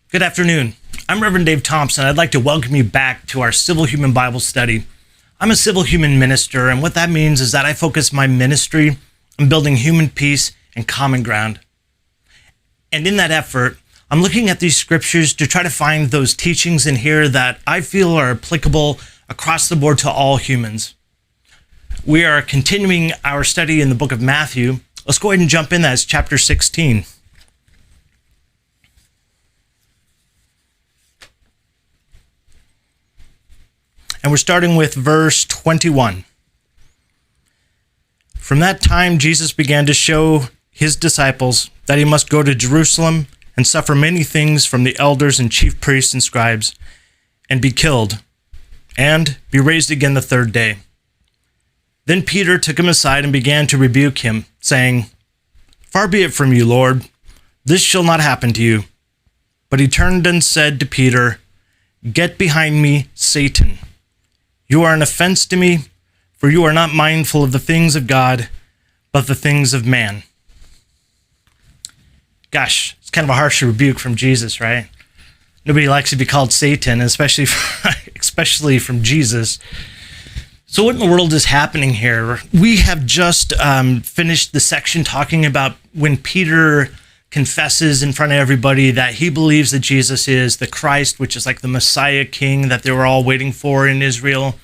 Good afternoon. I'm Rev Dave Thompson. I'd like to welcome you back to our Civil Human Bible study. I'm a civil human minister, and what that means is that I focus my ministry on building human peace and common ground. And in that effort, I'm looking at these scriptures to try to find those teachings in here that I feel are applicable across the board to all humans. We are continuing our study in the book of Matthew. Let's go ahead and jump in. That's chapter 16. And we're starting with verse 21. From that time, Jesus began to show his disciples that he must go to Jerusalem and suffer many things from the elders and chief priests and scribes, and be killed, and be raised again the third day. Then Peter took him aside and began to rebuke him, saying, "Far be it from you, Lord, this shall not happen to you." But he turned and said to Peter, "Get behind me, Satan. You are an offense to me, for you are not mindful of the things of God, but the things of man." Gosh, it's kind of a harsh rebuke from Jesus, right? Nobody likes to be called Satan, especially from Jesus. So what in the world is happening here? We have just finished the section talking about when Peter confesses in front of everybody that he believes that Jesus is the Christ, which is like the Messiah King that they were all waiting for in Israel.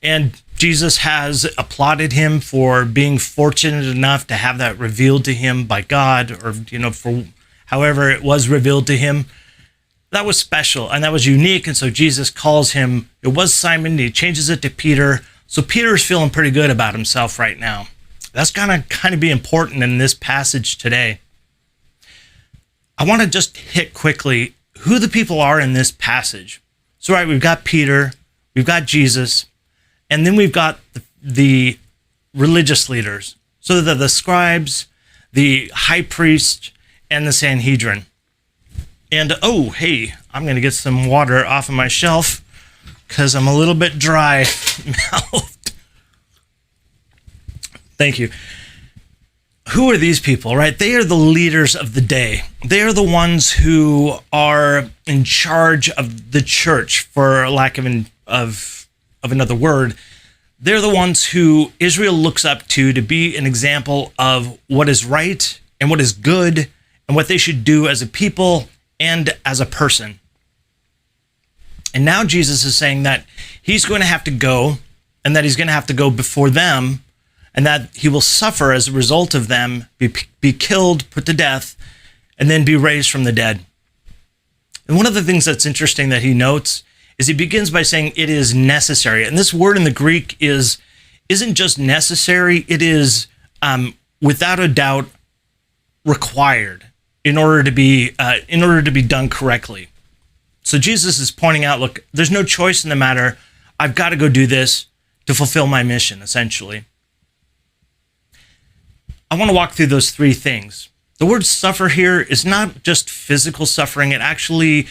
And Jesus has applauded him for being fortunate enough to have that revealed to him by God, or, for however it was revealed to him. That was special and that was unique. And so Jesus calls him, it was Simon, and he changes it to Peter. So Peter's feeling pretty good about himself right now. That's gonna kind of be important in this passage today. I want to just hit quickly who the people are in this passage. So, right, we've got Peter, we've got Jesus, and then we've got the religious leaders. So the scribes, the high priest, and the Sanhedrin. And, oh, hey, I'm going to get some water off of my shelf because I'm a little bit dry mouthed. Thank you. Who are these people, right? They are the leaders of the day. They are the ones who are in charge of the church, for lack of another word. They're the ones who Israel looks up to be an example of what is right and what is good and what they should do as a people and as a person. And now Jesus is saying that he's going to have to go, and that he's going to have to go before them, and that he will suffer as a result of them, be killed, put to death, and then be raised from the dead. And one of the things that's interesting that he notes is he begins by saying it is necessary. And this word in the Greek isn't just necessary, it is without a doubt required in order to be done correctly. So Jesus is pointing out, look, there's no choice in the matter. I've got to go do this to fulfill my mission, essentially. I want to walk through those three things. The word suffer here is not just physical suffering. It actually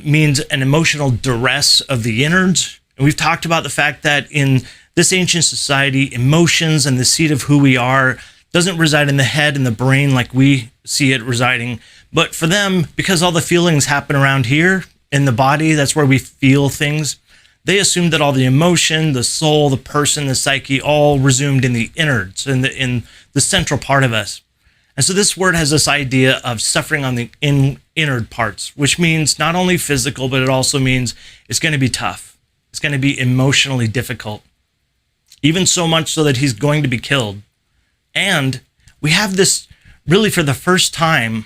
means an emotional duress of the innards. And we've talked about the fact that in this ancient society, emotions and the seat of who we are doesn't reside in the head and the brain like we see it residing. But for them, because all the feelings happen around here in the body, that's where we feel things, they assumed that all the emotion, the soul, the person, the psyche, all resumed in the innards, in the central part of us. And so this word has this idea of suffering on the innard parts, which means not only physical, but it also means it's going to be tough. It's going to be emotionally difficult, even so much so that he's going to be killed. And we have this, really for the first time,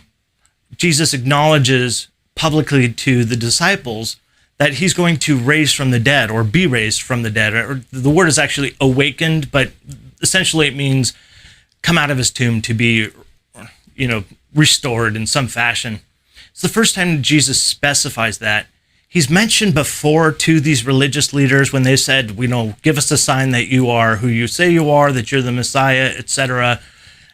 Jesus acknowledges publicly to the disciples that he's going to raise from the dead, or be raised from the dead. Or the word is actually awakened, but essentially it means come out of his tomb, to be, restored in some fashion. It's the first time Jesus specifies that. He's mentioned before to these religious leaders when they said, give us a sign that you are who you say you are, that you're the Messiah, etc.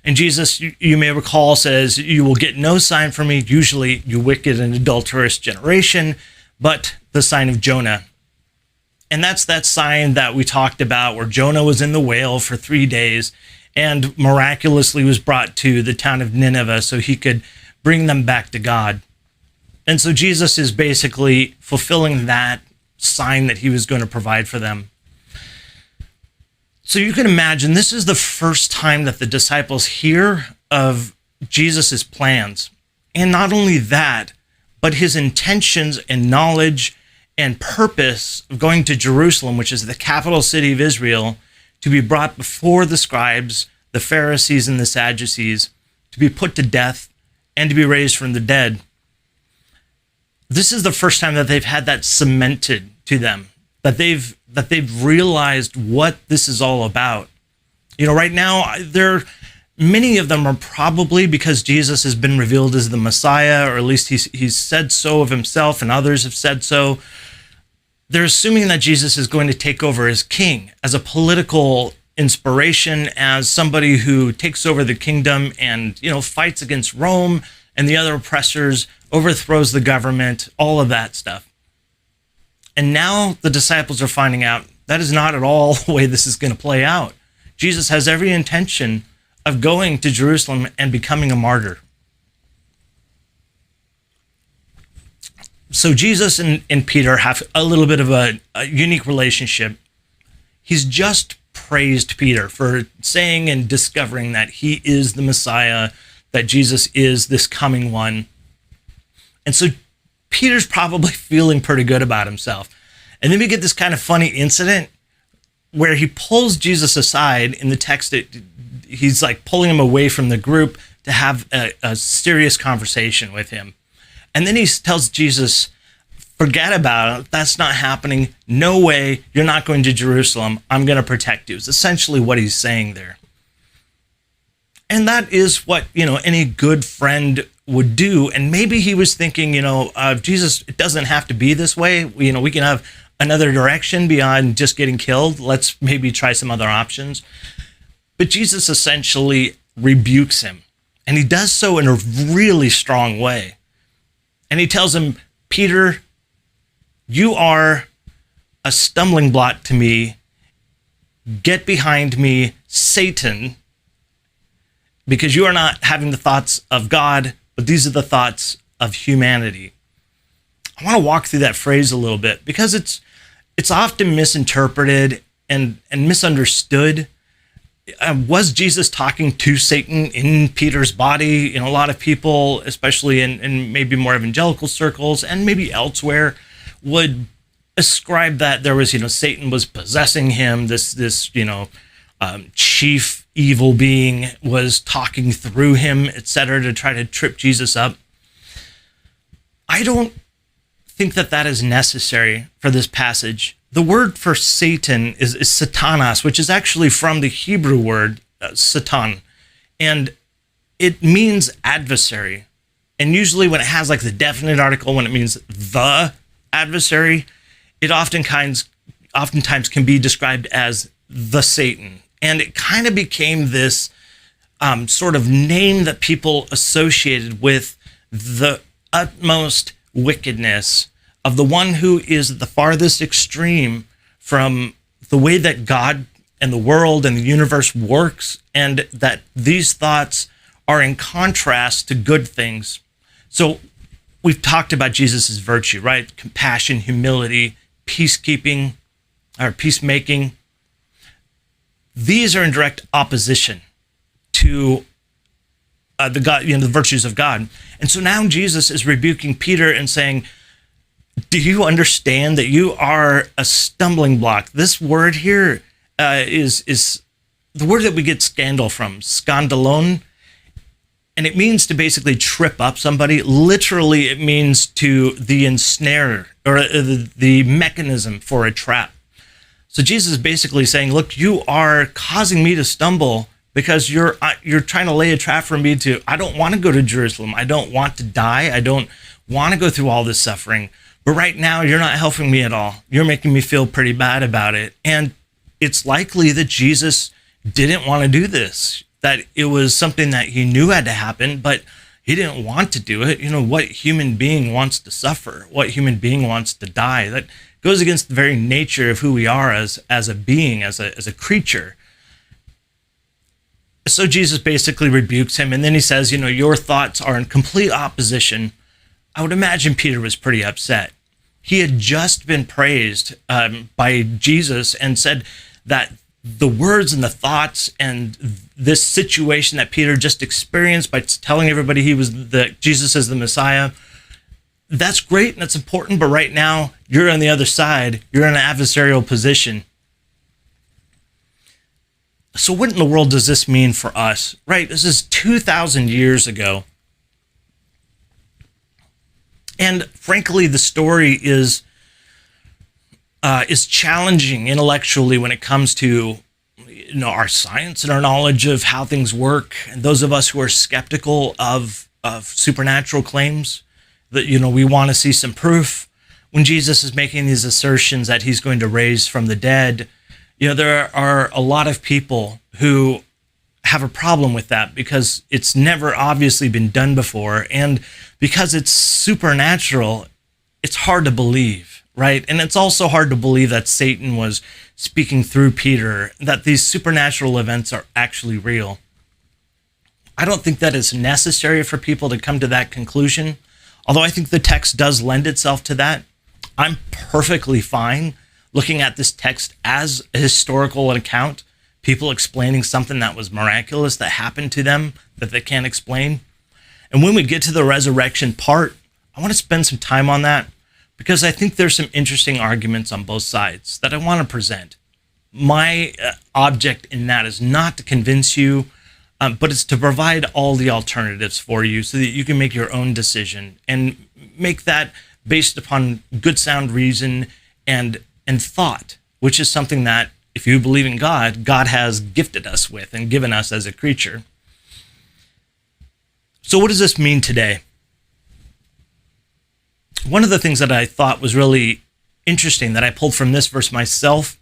And Jesus, you may recall, says, "You will get no sign from me, usually you wicked and adulterous generation, but the sign of Jonah." And that's that sign that we talked about where Jonah was in the whale for 3 days and miraculously was brought to the town of Nineveh so he could bring them back to God. And so Jesus is basically fulfilling that sign that he was going to provide for them. So you can imagine this is the first time that the disciples hear of Jesus's plans. And not only that, but his intentions and knowledge and purpose of going to Jerusalem, which is the capital city of Israel, to be brought before the scribes, the Pharisees, and the Sadducees, to be put to death and to be raised from the dead. This is the first time that they've had that cemented to them, that they've realized what this is all about. You know, right now, many of them are probably, because Jesus has been revealed as the Messiah, or at least he's said so of himself, and others have said so. They're assuming that Jesus is going to take over as king, as a political inspiration, as somebody who takes over the kingdom and, you know, fights against Rome and the other oppressors, overthrows the government, all of that stuff. And now the disciples are finding out that is not at all the way this is going to play out. Jesus has every intention of going to Jerusalem and becoming a martyr. So Jesus and Peter have a little bit of a unique relationship. He's just praised Peter for saying and discovering that he is the Messiah, that Jesus is this coming one. And so Peter's probably feeling pretty good about himself. And then we get this kind of funny incident where he pulls Jesus aside in the text. He's like pulling him away from the group to have a serious conversation with him. And then he tells Jesus, forget about it. That's not happening. No way. You're not going to Jerusalem. I'm going to protect you. It's essentially what he's saying there. And that is what, you know, any good friend would do. And maybe he was thinking, you know, Jesus, it doesn't have to be this way. You know, we can have another direction beyond just getting killed. Let's maybe try some other options. But Jesus essentially rebukes him. And he does so in a really strong way. And he tells him, Peter, you are a stumbling block to me. Get behind me, Satan, because you are not having the thoughts of God, but these are the thoughts of humanity. I want to walk through that phrase a little bit because it's often misinterpreted and misunderstood. Was Jesus talking to Satan in Peter's body? You know, a lot of people, especially in maybe more evangelical circles and maybe elsewhere, would ascribe that there was, you know, Satan was possessing him. This chief evil being was talking through him, etc., to try to trip Jesus up. I don't think that is necessary for this passage. The word for Satan is satanas, which is actually from the Hebrew word satan, and it means adversary. And usually when it has like the definite article, when it means the adversary, it oftentimes can be described as the Satan. And it kind of became this sort of name that people associated with the utmost wickedness of the one who is the farthest extreme from the way that God and the world and the universe works, and that these thoughts are in contrast to good things. So we've talked about Jesus's virtue, right? Compassion, humility, peacekeeping, or peacemaking. These are in direct opposition to the virtues of God. And so now Jesus is rebuking Peter and saying, do you understand that you are a stumbling block? This word here is the word that we get scandal from, skandalon, and it means to basically trip up somebody. Literally, it means the ensnare or the mechanism for a trap. So Jesus is basically saying, look, you are causing me to stumble because you're trying to lay a trap for me I don't want to go to Jerusalem. I don't want to die. I don't want to go through all this suffering. But right now, you're not helping me at all. You're making me feel pretty bad about it. And it's likely that Jesus didn't want to do this, that it was something that he knew had to happen, but he didn't want to do it. You know, what human being wants to suffer? What human being wants to die? That goes against the very nature of who we are as a being, as a creature. So Jesus basically rebukes him, and then he says, you know, your thoughts are in complete opposition I would imagine Peter was pretty upset. He had just been praised by Jesus and said that the words and the thoughts and this situation that Peter just experienced by telling everybody Jesus is the Messiah, that's great and that's important, but right now you're on the other side. You're in an adversarial position. So what in the world does this mean for us? Right, this is 2,000 years ago. And frankly, the story is challenging intellectually when it comes to our science and our knowledge of how things work. And those of us who are skeptical of supernatural claims, that we want to see some proof. When Jesus is making these assertions that he's going to raise from the dead, there are a lot of people who have a problem with that because it's never obviously been done before. And because it's supernatural, it's hard to believe, right? And it's also hard to believe that Satan was speaking through Peter, that these supernatural events are actually real. I don't think that it's necessary for people to come to that conclusion, although I think the text does lend itself to that. I'm perfectly fine looking at this text as a historical account, people explaining something that was miraculous that happened to them that they can't explain. And when we get to the resurrection part, I want to spend some time on that because I think there's some interesting arguments on both sides that I want to present. My object in that is not to convince you, but it's to provide all the alternatives for you so that you can make your own decision and make that based upon good sound reason and thought, which is something that if you believe in God, God has gifted us with and given us as a creature. So what does this mean today? One of the things that I thought was really interesting that I pulled from this verse myself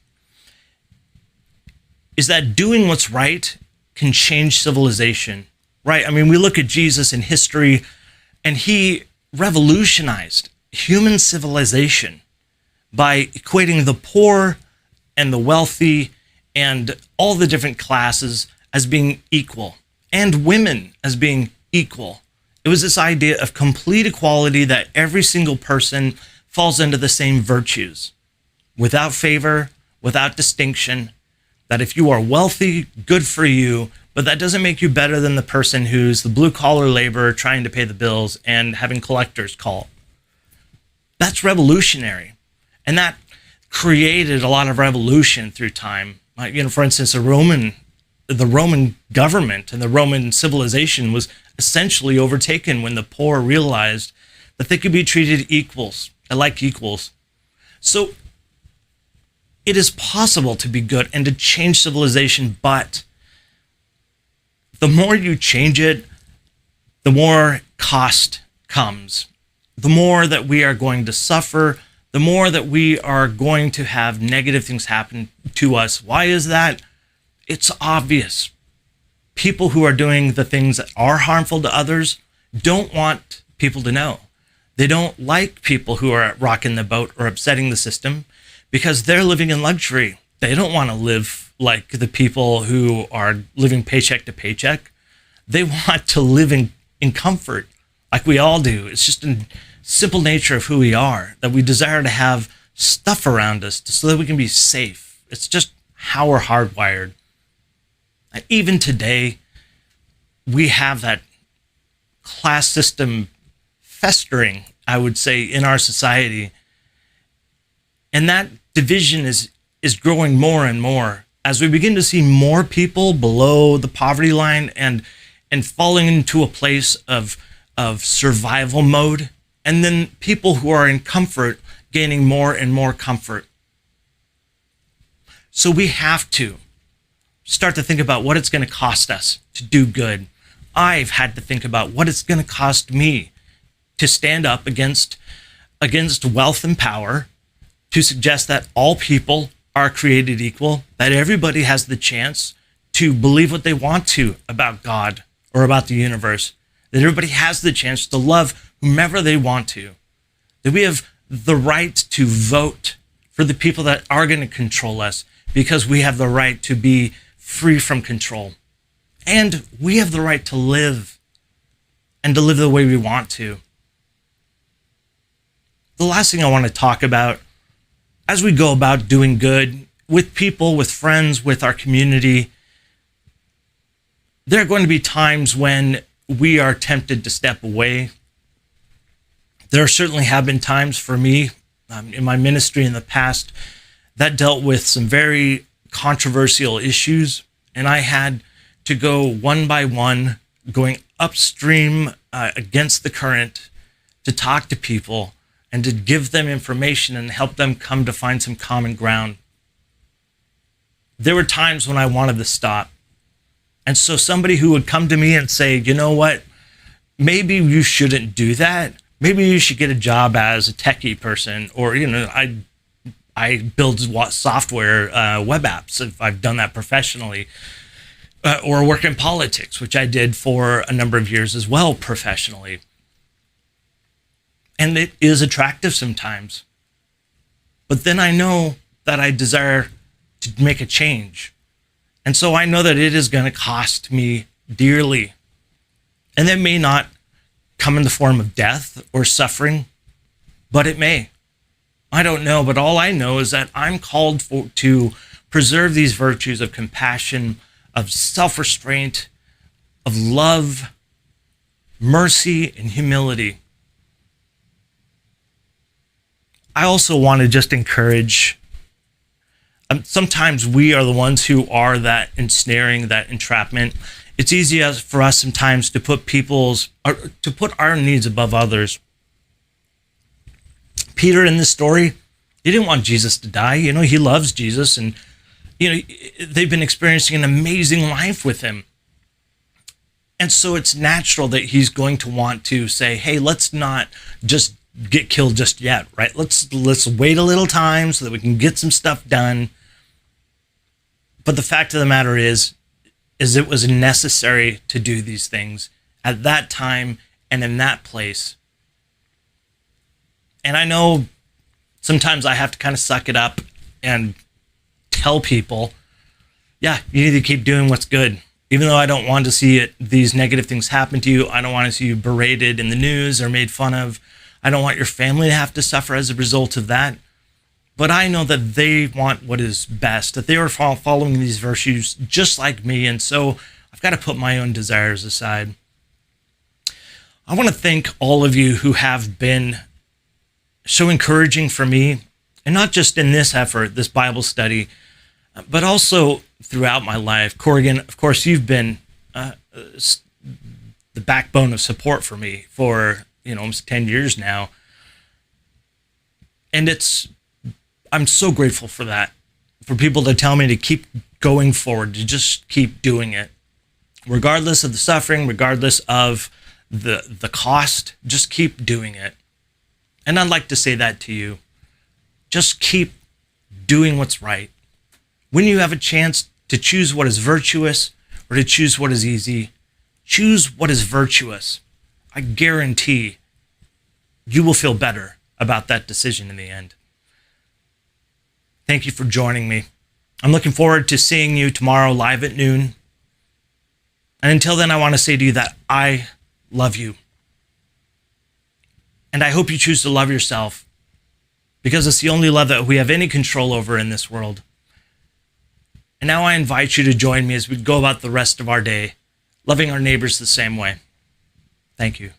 is that doing what's right can change civilization, right? I mean, we look at Jesus in history and he revolutionized human civilization by equating the poor and the wealthy and all the different classes as being equal and women as being equal. It was this idea of complete equality that every single person falls into the same virtues without favor, without distinction, that if you are wealthy, good for you, but that doesn't make you better than the person who's the blue collar laborer trying to pay the bills and having collectors call. That's revolutionary. And that created a lot of revolution through time. For instance, the Roman government and the Roman civilization was essentially overtaken when the poor realized that they could be treated like equals. So it is possible to be good and to change civilization, but the more you change it, the more cost comes. The more that we are going to suffer, the more that we are going to have negative things happen to us. Why is that? It's obvious. People who are doing the things that are harmful to others don't want people to know. They don't like people who are rocking the boat or upsetting the system because they're living in luxury. They don't want to live like the people who are living paycheck to paycheck. They want to live in comfort like we all do. It's just a simple nature of who we are, that we desire to have stuff around us so that we can be safe. It's just how we're hardwired. And even today, we have that class system festering, I would say, in our society. And that division is growing more and more as we begin to see more people below the poverty line and falling into a place of survival mode, and then people who are in comfort gaining more and more comfort. So we have to start to think about what it's going to cost us to do good. I've had to think about what it's going to cost me to stand up against wealth and power, to suggest that all people are created equal, that everybody has the chance to believe what they want to about God or about the universe, that everybody has the chance to love whomever they want to, that we have the right to vote for the people that are going to control us because we have the right to be free from control. And we have the right to live and to live the way we want to. the last thing I want to talk about as we go about doing good with people, with friends, with our community, there are going to be times when we are tempted to step away. There certainly have been times for me in my ministry in the past that dealt with some very controversial issues, and I had to go one by one, going upstream against the current to talk to people and to give them information and help them come to find some common ground. There were times when I wanted to stop. And so somebody who would come to me and say, you know what, maybe you shouldn't do that. Maybe you should get a job as a techie person, or, I build software, web apps. I've done that professionally, or work in politics, which I did for a number of years as well professionally. And it is attractive sometimes. But then I know that I desire to make a change. And so I know that it is going to cost me dearly. And it may not come in the form of death or suffering, but it may. I don't know, but all I know is that I'm called to preserve these virtues of compassion, of self-restraint, of love, mercy, and humility. I also want to just encourage, sometimes we are the ones who are that ensnaring, that entrapment. It's easy for us sometimes to put our needs above others. Peter in this story, he didn't want Jesus to die. He loves Jesus, and they've been experiencing an amazing life with him. And so it's natural that he's going to want to say, hey, let's not just get killed just yet, right? Let's wait a little time so that we can get some stuff done. But the fact of the matter is it was necessary to do these things at that time and in that place. And I know sometimes I have to kind of suck it up and tell people, yeah, you need to keep doing what's good. Even though I don't want to see these negative things happen to you, I don't want to see you berated in the news or made fun of. I don't want your family to have to suffer as a result of that. But I know that they want what is best, that they are following these virtues just like me. And so I've got to put my own desires aside. I want to thank all of you who have been so encouraging for me, and not just in this effort, this Bible study, but also throughout my life. Corrigan, of course, you've been the backbone of support for me for almost 10 years now. And I'm so grateful for that, for people to tell me to keep going forward, to just keep doing it. Regardless of the suffering, regardless of the cost, just keep doing it. And I'd like to say that to you. Just keep doing what's right. When you have a chance to choose what is virtuous or to choose what is easy, choose what is virtuous. I guarantee you will feel better about that decision in the end. Thank you for joining me. I'm looking forward to seeing you tomorrow live at noon. And until then, I want to say to you that I love you. And I hope you choose to love yourself, because it's the only love that we have any control over in this world. And now I invite you to join me as we go about the rest of our day, loving our neighbors the same way. Thank you.